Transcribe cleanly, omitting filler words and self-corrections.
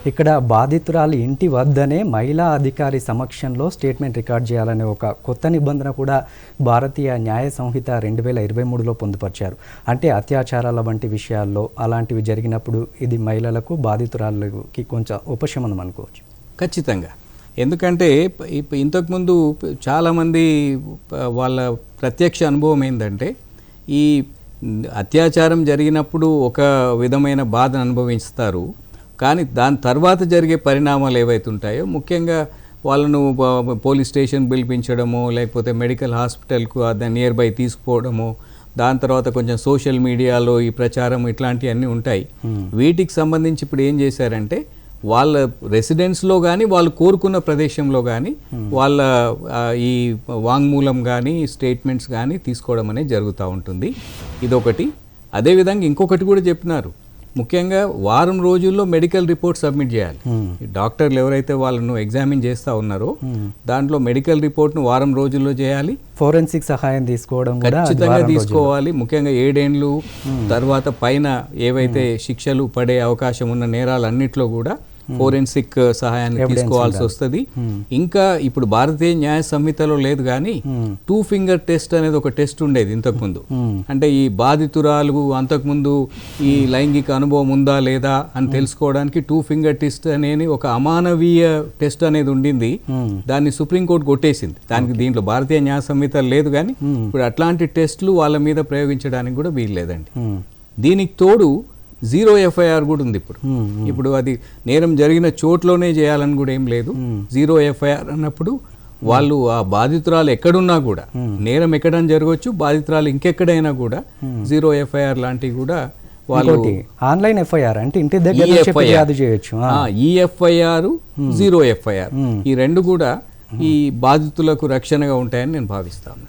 ఇక్కడ బాధితురాలి ఇంటి వద్దనే మహిళా అధికారి సమక్షంలో స్టేట్మెంట్ రికార్డ్ చేయాలనే ఒక కొత్త నిబంధన కూడా భారతీయ న్యాయ సంహిత 2023లో పొందుపరిచారు. అంటే అత్యాచారాల వంటి విషయాల్లో అలాంటివి జరిగినప్పుడు ఇది మహిళలకు బాధితురాలకి కొంచెం ఉపశమనం అనుకోవచ్చు. ఖచ్చితంగా. ఎందుకంటే ఇంతకుముందు చాలామంది వాళ్ళ ప్రత్యక్ష అనుభవం ఏంటంటే ఈ అత్యాచారం జరిగినప్పుడు ఒక విధమైన బాధను అనుభవిస్తారు, కానీ దాని తర్వాత జరిగే పరిణామాలు ఏవైతే ఉంటాయో ముఖ్యంగా వాళ్ళను పోలీస్ స్టేషన్ పిలిపించడము, లేకపోతే మెడికల్ హాస్పిటల్కు దాన్ని నియర్ బై తీసుకుపోవడము, దాని తర్వాత కొంచెం సోషల్ మీడియాలో ఈ ప్రచారం ఇట్లాంటివన్నీ ఉంటాయి. వీటికి సంబంధించి ఇప్పుడు ఏం చేశారంటే వాళ్ళ రెసిడెన్స్లో కానీ వాళ్ళు కోరుకున్న ప్రదేశంలో కానీ వాళ్ళ ఈ వాంగ్మూలం కానీ స్టేట్మెంట్స్ కానీ తీసుకోవడం అనేది జరుగుతూ ఉంటుంది. ఇదొకటి. అదేవిధంగా ఇంకొకటి కూడా చెప్పినారు, ముఖ్యంగా వారం రోజుల్లో మెడికల్ రిపోర్ట్ సబ్మిట్ చేయాలి. డాక్టర్లు ఎవరైతే వాళ్ళను ఎగ్జామిన్ చేస్తూ ఉన్నారో దాంట్లో మెడికల్ రిపోర్ట్ను వారం రోజుల్లో చేయాలి. ఫోరెన్సిక్ సహాయం తీసుకోవడం ఖచ్చితంగా తీసుకోవాలి. ముఖ్యంగా 7 ఏళ్ళు తర్వాత పైన ఏవైతే శిక్షలు పడే అవకాశం ఉన్న నేరాలన్నింటిలో కూడా ఫోరెన్సిక్ సహాయాన్ని తీసుకోవాల్సి వస్తుంది. ఇంకా ఇప్పుడు భారతీయ న్యాయ సంహితలో లేదు కానీ 2 ఫింగర్ టెస్ట్ అనేది ఒక టెస్ట్ ఉండేది ఇంతకుముందు. అంటే ఈ బాధితురాలు అంతకుముందు ఈ లైంగిక అనుభవం ఉందా లేదా అని తెలుసుకోవడానికి 2 ఫింగర్ టెస్ట్ అనేది ఒక అమానవీయ టెస్ట్ అనేది ఉండింది. దాన్ని సుప్రీంకోర్టు కొట్టేసింది. దానికి దీంట్లో భారతీయ న్యాయ సంహిత లేదు కానీ ఇప్పుడు అట్లాంటి టెస్టులు వాళ్ళ మీద ప్రయోగించడానికి కూడా వీల్లేదండి. దీనికి తోడు 0 FIR కూడా ఉంది. ఇప్పుడు అది నేరం జరిగిన చోట్లోనే చేయాలని కూడా ఏం లేదు. 0 FIR అన్నప్పుడు వాళ్ళు ఆ బాధితురాలు ఎక్కడున్నా కూడా, నేరం ఎక్కడైనా జరగవచ్చు, బాధితురాలు ఇంకెక్కడైనా కూడా 0 FIR లాంటివి కూడా వాళ్ళు ఆన్లైన్ FIR అంటే ఇంటి దగ్గర ఫిర్యాదు చేయొచ్చు. ఈ FIR 0 FIR ఈ రెండు కూడా ఈ బాధితులకు రక్షణగా ఉంటాయని నేను భావిస్తాను.